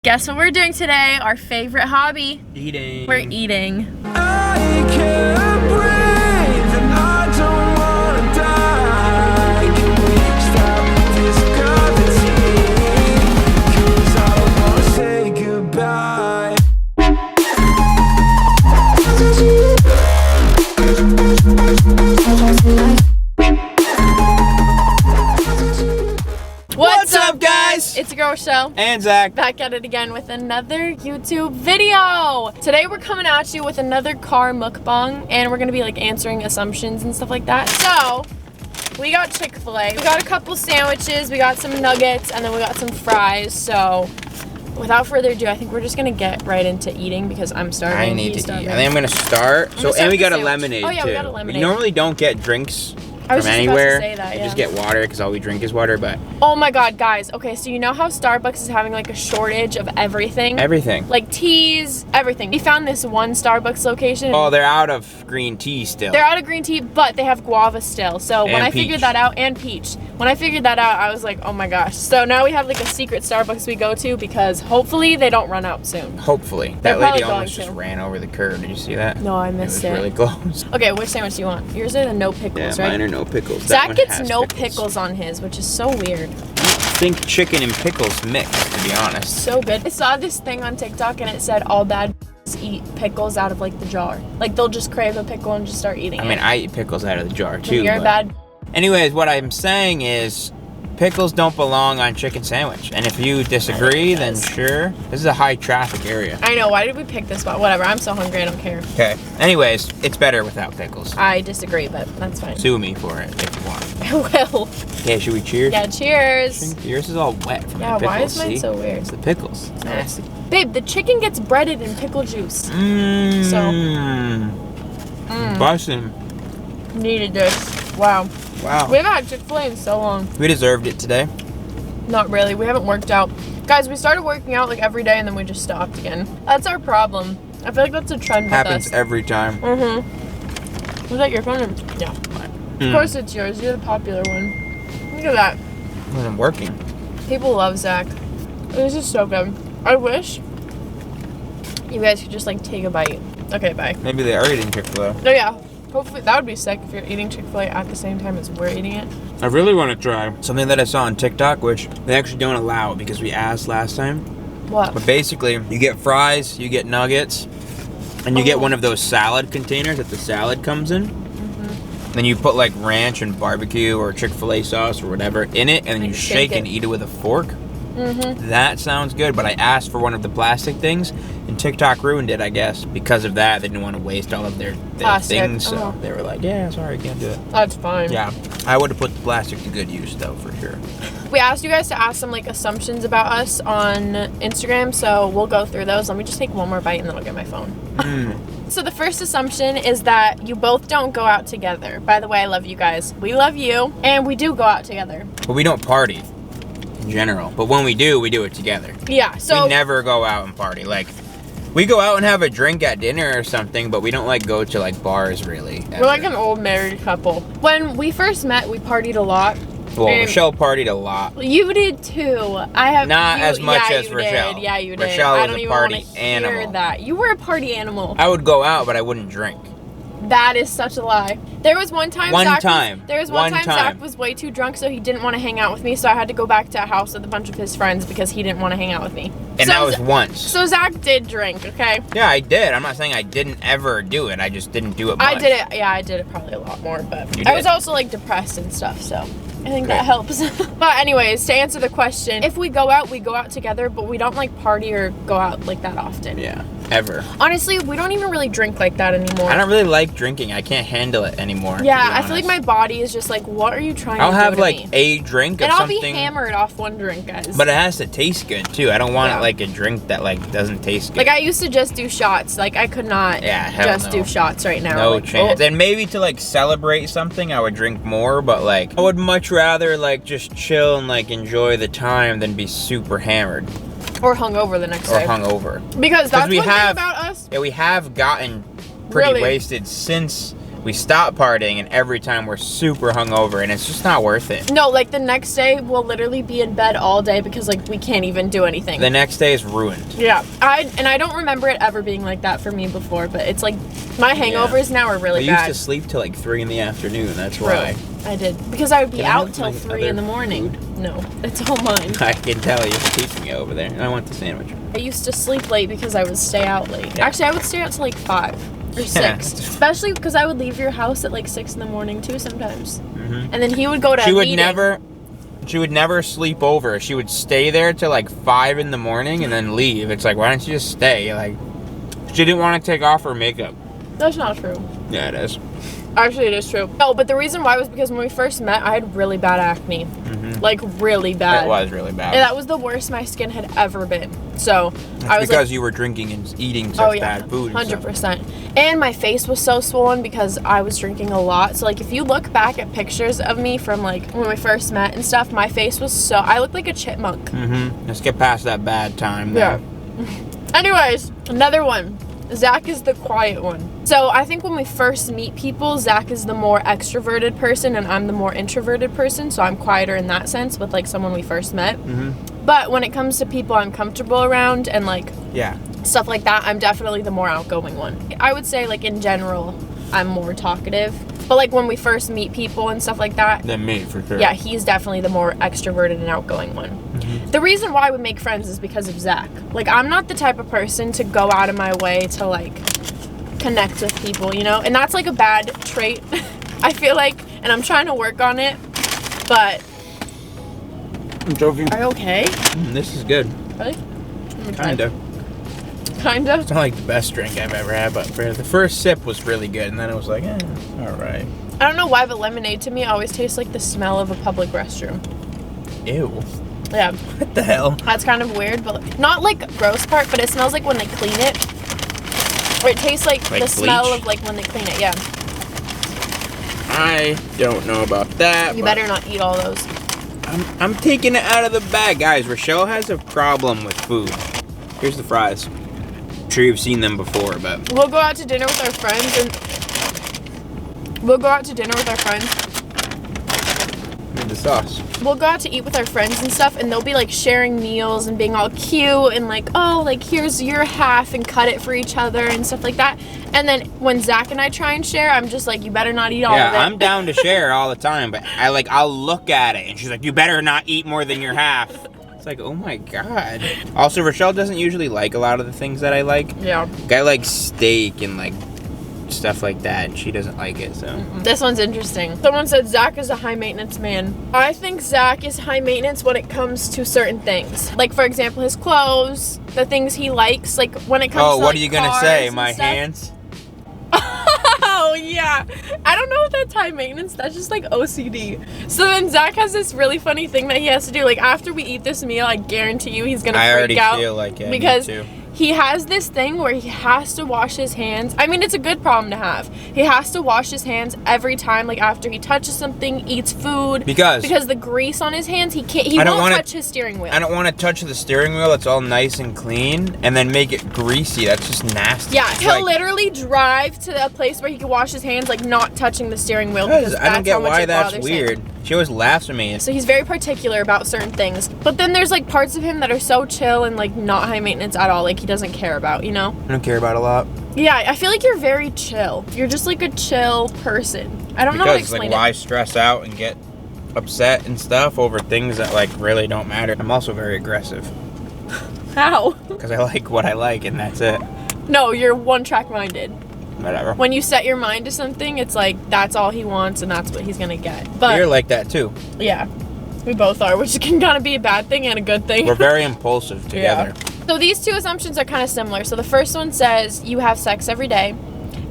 Guess what we're doing today? Our favorite hobby. Eating. We're eating. I can't breathe and I don't wanna die. Can we stop this gravity? 'Cause I don't wanna say goodbye. What's up, guys? It's your girl Rochelle. And Zach. Back at it again with another YouTube video. Today we're coming at you with another car mukbang, and we're gonna be like answering assumptions and stuff like that. So we got Chick-Fil-A. We got a couple sandwiches, we got some nuggets, and then we got some fries. So without further ado, I think we're just gonna get right into eating because I'm starving. I need to eat. I think I'm gonna start. And we got a lemonade too. Oh yeah, we got a lemonade. We normally don't get drinks I was from just anywhere. about to say that, We yeah. just get water because all we drink is water. But Oh my god, guys. Okay, so you know how Starbucks is having like a shortage of everything? everything. Like teas, everything. We found this one Starbucks location. Oh, they're out of green tea still. They're out of green tea, but they have guava still. So when And I figured peach. that out, and peach. When I figured that out, I was like, oh my gosh. So now we have like a secret Starbucks we go to because hopefully they don't run out soon. Hopefully. They're That lady probably almost going just to. ran over the curb. Did you see that? No, I missed It was it. really close. Okay, which sandwich do you want? Yours are the no Yeah, pickles, right? mine are no pickles. That Zach one gets has no pickles on his, which is so weird. I think chicken and pickles mix, to be honest. So good. I saw this thing on TikTok and it said all bad eat pickles out of like the jar. Like they'll just crave a pickle and just start eating I it. mean, I eat pickles out of the jar too. You're a but- bad. Anyways, what I'm saying is pickles don't belong on chicken sandwich. And if you disagree, then does. sure. This is a high traffic area. I know. Why did we pick this spot? Whatever. I'm so hungry. I don't care. Okay. Anyways, it's better without pickles. I disagree, but that's fine. Sue me for it if you want. I will. Okay, should we cheers? Yeah. Cheers. Yours is all wet from Yeah. the pickles. Why is mine see? so weird? It's the pickles. Nasty. Babe, the chicken gets breaded in pickle juice. Mmm. Bussin'. Needed this. Wow. Wow. We haven't had Chick-Fil-A in so long. We deserved it today. Not really. We haven't worked out. Guys, we started working out like every day and then we just stopped again. That's our problem. I feel like that's a trend with Happens us. every time. Mm-hmm. Was that your phone? Yeah. Of course it's yours. You're the popular one. Look at that. When I'm working. People love Zach. This is so good. I wish you guys could just like take a bite. Okay, bye. Maybe they are eating Chick-fil-A. Oh yeah. Hopefully that would be sick if you're eating Chick-fil-A at the same time as we're eating it. I really want to try something that I saw on TikTok, which they actually don't allow because we asked last time. What? But basically, you get fries, you get nuggets, and you get one of those salad containers that the salad comes in. Then you put like ranch and barbecue or Chick-fil-A sauce or whatever in it, and then you shake and eat it with a fork. That sounds good, but I asked for one of the plastic things, and TikTok ruined it, I guess. Because of that, they didn't want to waste all of their Plastic, things, so uh-huh. they were like, yeah, sorry, can't do it. That's fine. Yeah, I would have put the plastic to good use, though, for sure. We asked you guys to ask some like assumptions about us on Instagram, so we'll go through those. Let me just take one more bite and then I'll get my phone. So the first assumption is that you both don't go out together. By the way, I love you guys. We love you, and we do go out together. But we don't party in general. But when we do it together. Yeah, so We never go out and party. Like, we go out and have a drink at dinner or something, but we don't like go to like bars really. we're like an old married couple. When we first met, we partied a lot. Well, and Rochelle partied a lot. You did too. I have Not as much yeah, as you Rochelle. Did. Yeah, you did. Rochelle I was don't a even party want to hear animal. that. You were a party animal. I would go out, but I wouldn't drink. That is such a lie. There was one time One Zach time. Was, there was one One time time. Zach was way too drunk, so he didn't want to hang out with me. So I had to go back to a house with a bunch of his friends because he didn't want to hang out with me. And so, that was once. So Zach did drink, okay? Yeah, I did. I'm not saying I didn't ever do it. I just didn't do it much. I did it. Yeah, I did it probably a lot more, but You I was did. also like depressed and stuff, so I think Great. that helps. But anyways, to answer the question, if we go out together, but we don't like party or go out like that often. Yeah, ever. Honestly, we don't even really drink like that anymore. I don't really like drinking. I can't handle it anymore. to Yeah, be I feel like my honest. body is just like, what are you trying I'll to have do to like me? a drink of And I'll something. be hammered off one drink, guys. But it has to taste good too. I don't want Yeah. it like a drink that like doesn't taste good. like I used to just do shots. Like I could not Yeah, hell just no. do shots right now. No Like, chance. oh. And maybe to like celebrate something, I would drink more. But like, I would much rather like just chill and like enjoy the time than be super hammered Or hungover the next or day. hungover. Because that's we one thing have- about us. Yeah, we have gotten pretty Really? wasted since we stop partying, and every time we're super hungover, and it's just not worth it. No, like the next day we'll literally be in bed all day because like we can't even do anything. The next day is ruined. Yeah, I don't remember it ever being like that for me before, but it's like my hangovers now are really I bad. used to sleep till like 3 in the afternoon. That's True. why. I did because I would be Can I out have till my 3 in the other morning. food? No, it's all mine. I can tell you're keeping it over there, and I want the sandwich. I used to sleep late because I would stay out late. Yeah. Actually, I would stay out till like 5 or 6, Yeah. especially because I would leave your house at like 6 in the morning too sometimes. Mm-hmm. And then he would go to. She a would meeting. She would never sleep over. She would stay there till like 5 in the morning and then leave. It's like, why don't you just stay? Like, she didn't want to take off her makeup. That's not true. Yeah, it is. Actually, it is true. No, but the reason why was because when we first met, I had really bad acne. Mm-hmm. Like, really bad. It was really bad. And that was the worst my skin had ever been. So, That's I was because like, you were drinking and eating such bad food. And 100%. And my face was so swollen because I was drinking a lot. So, like, if you look back at pictures of me from, like, when we first met and stuff, my face was so... I looked like a chipmunk. Mm-hmm. Let's get past that bad time. Though. Yeah. Anyways, another one. Zach is the quiet one. So I think when we first meet people, Zach is the more extroverted person and I'm the more introverted person. So I'm quieter in that sense with like someone we first met. Mm-hmm. But when it comes to people I'm comfortable around and like Yeah. stuff like that, I'm definitely the more outgoing one. I would say like in general, I'm more talkative. But like when we first meet people and stuff like that, Than me, for sure. yeah, he's definitely the more extroverted and outgoing one. The reason why we make friends is because of Zach. Like, I'm not the type of person to go out of my way to, like, connect with people, you know? And that's, like, a bad trait, I feel like. And I'm trying to work on it. But, I'm joking. are you okay? This is good. Really? Kinda. Kinda? It's not like the best drink I've ever had, but for the first sip was really good, and then it was like, alright. I don't know why, but lemonade to me always tastes like the smell of a public restroom. Ew. Yeah. What the hell? That's kind of weird, but like, not like gross part, but it smells like when they clean it. Or it tastes like the smell bleach? of like when they clean it, yeah. I don't know about that. You but better not eat all those. I'm taking it out of the bag. Guys, Rochelle has a problem with food. Here's the fries. I'm sure you've seen them before, but... We'll go out to dinner with our friends Here's the sauce. We'll go out to eat with our friends and stuff, and they'll be like sharing meals and being all cute and like, oh, like here's your half and cut it for each other and stuff like that. And then when Zach and I try and share, I'm just like, you better not eat all of it. Yeah, I'm down to share all the time, but I'll look at it and she's like, you better not eat more than your half. It's like, oh my god. Also, Rochelle doesn't usually like a lot of the things that I like. Yeah. Like, I like steak and like stuff like that, and she doesn't like it, so. This one's interesting. Someone said Zach is a high maintenance man. I think Zach is high maintenance when it comes to certain things. Like, for example, his clothes, the things he likes. Like, when it comes to Oh, what like, are you gonna cars say? and My stuff. hands? Oh, yeah. I don't know if that's high maintenance. That's just like OCD. So then Zach has this really funny thing that he has to do. Like, after we eat this meal, I guarantee you he's gonna I freak already out. feel like it. Because Me too. he has this thing where he has to wash his hands. I mean, it's a good problem to have. He has to wash his hands every time, like after he touches something, eats food. Because the grease on his hands, he can't. He I don't won't wanna- touch his steering wheel. I don't want to touch the steering wheel. It's all nice and clean, and then make it greasy. That's just nasty. Yeah, It's he'll like- literally drive to a place where he can wash his hands, like not touching the steering wheel. Because I don't that's get how much why it that's bothers him. weird. She always laughs at me. So he's very particular about certain things. But then there's like parts of him that are so chill and like not high maintenance at all. Like he doesn't care about, you know? I don't care about a lot. Yeah, I feel like you're very chill. You're just like a chill person. I don't know how to Because like explain why stress out and get upset and stuff over things that like really don't matter. I'm also very aggressive it. How? because I like what I like, and that's it. No, you're one-track minded. Whatever. When you set your mind to something, it's like that's all he wants and that's what he's gonna get. But You're like that too. yeah, we both are, which can kind of be a bad thing and a good thing. We're very impulsive together. So these two assumptions are kind of similar. So the first one says you have sex every day.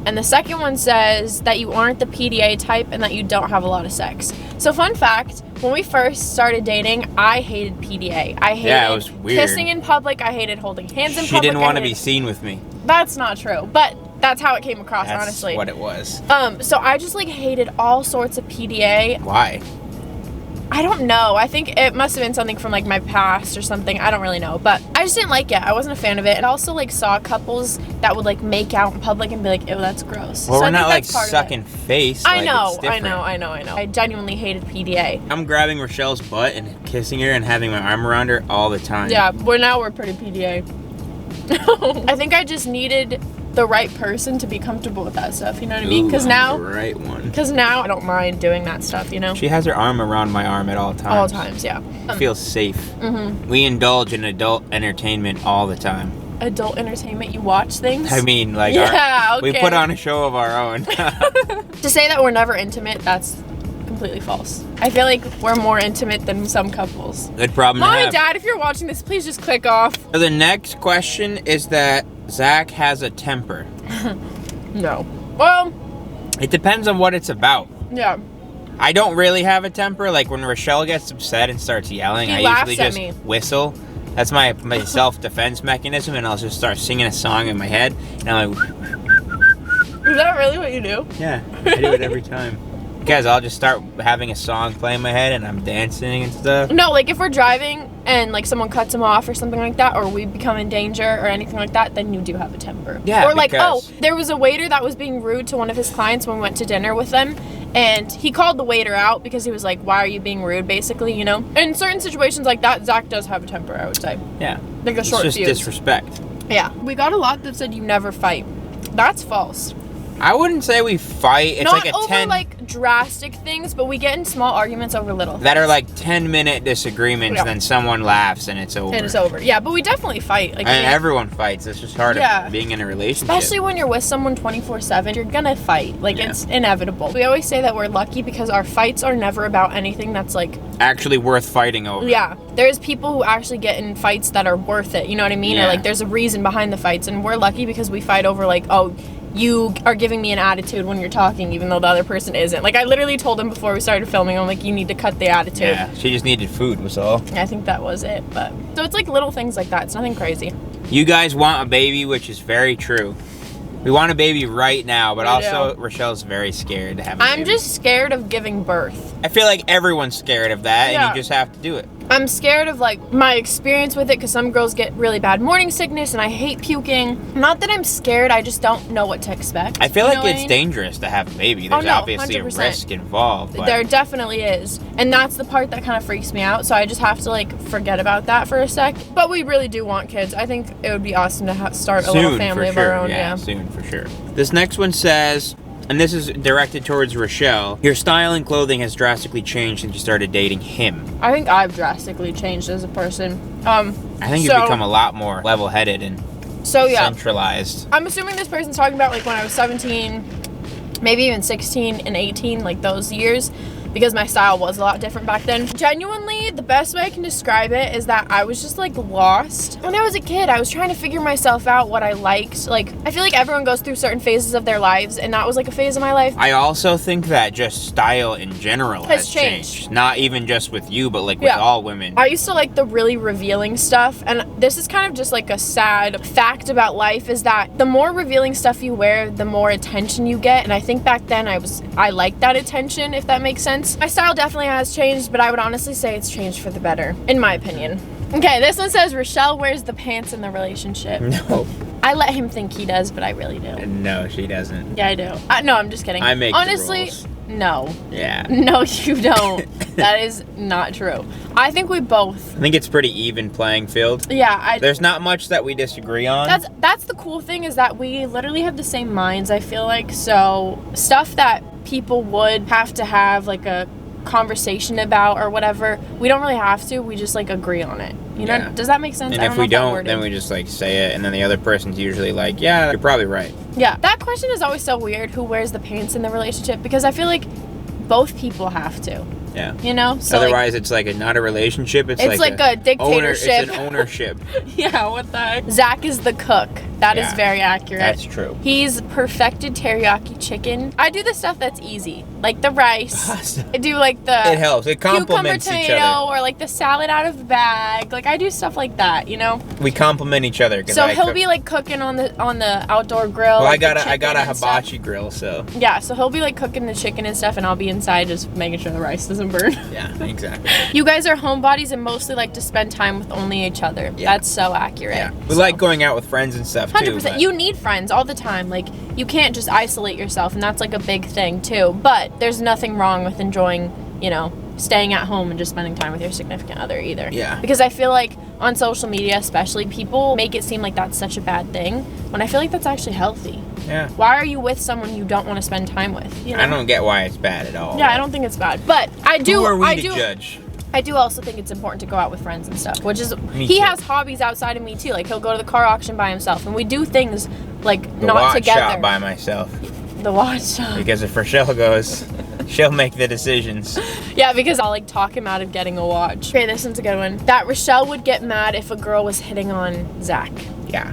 And the second one says that you aren't the PDA type and that you don't have a lot of sex. So fun fact, when we first started dating, I hated PDA. I hated Yeah, it was weird. kissing in public. I hated holding hands in She public. didn't want to I be hated- seen with me. That's not true. But that's how it came across, That's honestly. what it was. So I just like hated all sorts of PDA. Why? I don't know. I think it must have been something from like my past or something. I don't really know, but I just didn't like it. I wasn't a fan of it. And I also like saw couples that would like make out in public and be like, ew, that's gross. Well, So we're I think not like that's part of it. sucking face. I like, know, it's I different. know. I genuinely hated PDA. I'm grabbing Rochelle's butt and kissing her and having my arm around her all the time. Yeah, we're pretty PDA. I think I just needed the right person to be comfortable with that stuff, you know what I mean? Because Ooh, now, the right one. because now I don't mind doing that stuff, you know? She has her arm around my arm at all times. All times, yeah. Feels safe. Mm-hmm. We indulge in adult entertainment all the time. Adult entertainment, you watch things? I mean, like, Yeah, we okay. put on a show of our own. To say that we're never intimate, that's completely false. I feel like we're more intimate than some couples. Good problem Mom to have. and Dad, if you're watching this, please just click off. So the next question is that Zach has a temper. No. Well, It depends on what it's about. yeah. I don't really have a temper. Like when Rochelle gets upset and starts yelling, He I laughs usually at just me. whistle. That's my self-defense mechanism, and I'll just start singing a song in my head. And I'm like, Is that really what you do? yeah, I do it every time. Guys, I'll just start having a song play in my head, and I'm dancing and stuff. No, like if we're driving and like someone cuts him off or something like that, or we become in danger or anything like that, then you do have a temper. Yeah, Or like, oh, because- there was a waiter that was being rude to one of his clients when we went to dinner with them, and he called the waiter out because he was like, why are you being rude, basically, you know? In certain situations like that, Zach does have a temper, I would say. Yeah, Like a it's short just fuse. disrespect. Yeah. We got a lot that said you never fight. That's false. I wouldn't say we fight. It's Not like a over 10 like drastic things, but we get in small arguments over little that are like 10-minute disagreements, Yeah. then someone laughs and it's over. and it's over. Yeah, but we definitely fight. Like, And everyone fights. It's just part Yeah. of being in a relationship. especially when you're with someone 24/7, you're gonna fight. Like, Yeah. it's inevitable. We always say that we're lucky because our fights are never about anything that's like, actually worth fighting over. yeah, there's people who actually get in fights that are worth it, you know what I mean? Yeah. Or like there's a reason behind the fights, and we're lucky because we fight over like, oh, you are giving me an attitude when you're talking even though the other person isn't. Like, I literally told him before we started filming, I'm like, you need to cut the attitude. Yeah, she just needed food, was all. I think that was it, but so it's like little things like that. It's nothing crazy. You guys want a baby, which is very true. We want a baby right now, but We also do. Rochelle's very scared to have a I'm baby. just scared of giving birth. I feel like everyone's scared of that, Yeah. and you just have to do it. I'm scared of like my experience with it because some girls get really bad morning sickness and I hate puking. Not that I'm scared, I just don't know what to expect. I feel You like know what it's I mean? dangerous to have a baby. There's no, obviously 100%. a risk involved. But There definitely is. And that's the part that kind of freaks me out. So I just have to like forget about that for a sec. But we really do want kids. I think it would be awesome to start a little soon, family for of sure. our own. Yeah, soon for sure. This next one says, and this is directed towards Rochelle, your style and clothing has drastically changed since you started dating him. I think I've drastically changed as a person. I think so- you've become a lot more level-headed and So yeah. centralized. I'm assuming this person's talking about like when I was 17, maybe even 16 and 18, like those years, because my style was a lot different back then. Genuinely, the best way I can describe it is that I was just like lost. When I was a kid, I was trying to figure myself out, what I liked. Like, I feel like everyone goes through certain phases of their lives, and that was like a phase of my life. I also think that just style in general Has has changed. changed. Not even just with you, but like with Yeah. all women. I used to like the really revealing stuff, and this is kind of just like a sad fact about life, is that the more revealing stuff you wear, the more attention you get. And I think back then I liked that attention, if that makes sense. My style definitely has changed, but I would honestly say it's changed for the better, in my opinion. Okay, this one says Rochelle wears the pants in the relationship. No. I let him think he does, but I really do. No, she doesn't. Yeah, I do. No, I'm just kidding. I make the honestly, rules. no. Yeah. No, you don't. That is not true. I think we both. I think it's pretty even playing field. Yeah, There's not much that we disagree on. That's the cool thing, is that we literally have the same minds, I feel like. So stuff that people would have to have like a conversation about or whatever, we don't really have to. We just like agree on it. You know? Yeah. Does that make sense? And I if know we that don't, worded. then we just like say it, and then the other person's usually like, yeah, you're probably right. Yeah, that question is always so weird. Who wears the pants in the relationship? Because I feel like both people have to. Yeah. You know? So Otherwise, it's like not a relationship. It's like a dictatorship. It's an ownership. yeah, what the heck? Zach is the cook. That is very accurate. That's true. He's perfected teriyaki chicken. I do the stuff that's easy, like the rice. I do like the It helps. It complements cucumber each tomato other. or like the salad out of the bag. Like I do stuff like that, you know. We complement each other. So he'll be like cooking on the outdoor grill. Well, like, I got a and stuff. hibachi grill, so. Yeah, so he'll be like cooking the chicken and stuff, and I'll be inside just making sure the rice doesn't burn. Yeah, exactly. You guys are homebodies and mostly like to spend time with only each other. Yeah. That's so accurate. Yeah. We like going out with friends and stuff too. 100%. but- You need friends all the time. Like you can't just isolate yourself, and that's like a big thing too. But there's nothing wrong with enjoying, you know, staying at home and just spending time with your significant other either. Yeah. Because I feel like on social media especially, people make it seem like that's such a bad thing when I feel like that's actually healthy. Yeah. Why are you with someone you don't want to spend time with? You know? I don't get why it's bad at all. Yeah, I don't think it's bad. But I do Who are we I to do judge? I do also think it's important to go out with friends and stuff, which is Me he too. has hobbies outside of me too. Like he'll go to the car auction by himself, and we do things like The not watch together. shop by myself. The watch shop. Because if Rochelle goes, she'll make the decisions. Yeah, because I'll like talk him out of getting a watch. Okay, this one's a good one. That Rochelle would get mad if a girl was hitting on Zach. Yeah.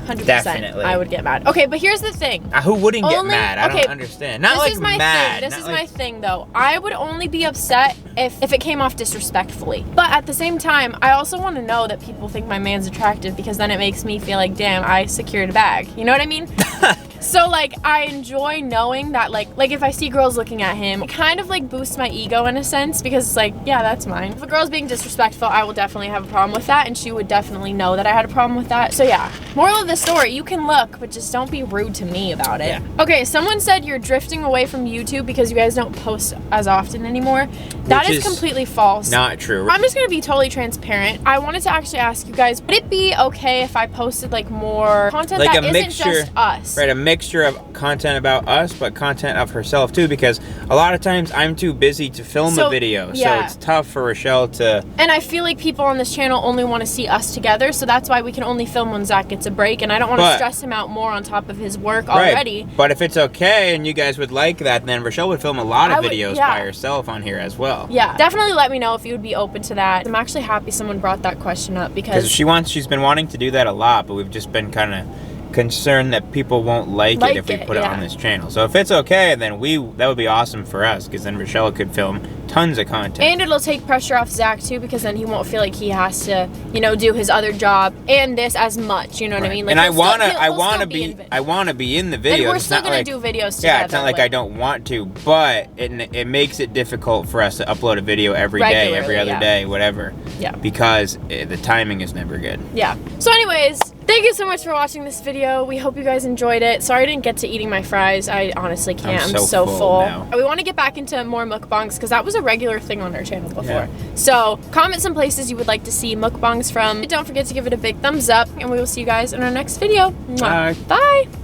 100%. Definitely. I would get mad. Okay, but here's the thing. Who wouldn't get Only- mad? I okay, don't understand. Not this like is my mad. thing. This not is like, my thing though. I would only be upset if it came off disrespectfully. But at the same time, I also want to know that people think my man's attractive, because then it makes me feel like, damn, I secured a bag. You know what I mean? So like I enjoy knowing that like if I see girls looking at him, it kind of like boosts my ego in a sense, because it's like, yeah, that's mine. If a girl's being disrespectful, I will definitely have a problem with that, and she would definitely know that I had a problem with that. So yeah, moral of the story, you can look, but just don't be rude to me about it. Yeah. Okay, someone said you're drifting away from YouTube because you guys don't post as often anymore. That Which is is completely false. Not true. I'm just gonna be totally transparent. I wanted to actually ask you guys, would it be okay if I posted like more content Like that a isn't mixture, just us? right? A mixture of content about us, but content of herself too. Because a lot of times I'm too busy to film So, a video, yeah. so it's tough for Rochelle to. And I feel like people on this channel only want to see us together, so that's why we can only film when Zach gets a break, and I don't want to But- stress him out more on top of his work already. Right. But if it's okay and you guys would like that, then Rochelle would film a lot of I would- videos yeah. by herself on here as well. Yeah, definitely let me know if you would be open to that. I'm actually happy someone brought that question up, Because because she's been wanting to do that a lot, but we've just been kind of concerned that people won't like it if we put it on this channel. So if it's okay, then that would be awesome for us, because then Rochelle could film tons of content. and it'll take pressure off Zach too, because then he won't feel like he has to, you know, do his other job and this as much. You know what I mean? and I he'll still- wanna he'll still be in I wanna be in the video. And we're It's still not gonna like, do videos together. yeah, it's not like I don't want to, but it makes it difficult for us to upload a video every day, every Regularly, other yeah. day, whatever. Yeah. Because the timing is never good. Yeah. So anyways, thank you so much for watching this video. We hope you guys enjoyed it. Sorry I didn't get to eating my fries. I honestly can't. I'm so full. now. We want to get back into more mukbangs, because that was a regular thing on our channel before. Yeah. So comment some places you would like to see mukbangs from. Don't forget to give it a big thumbs up, and we will see you guys in our next video. Mwah. Bye. Bye.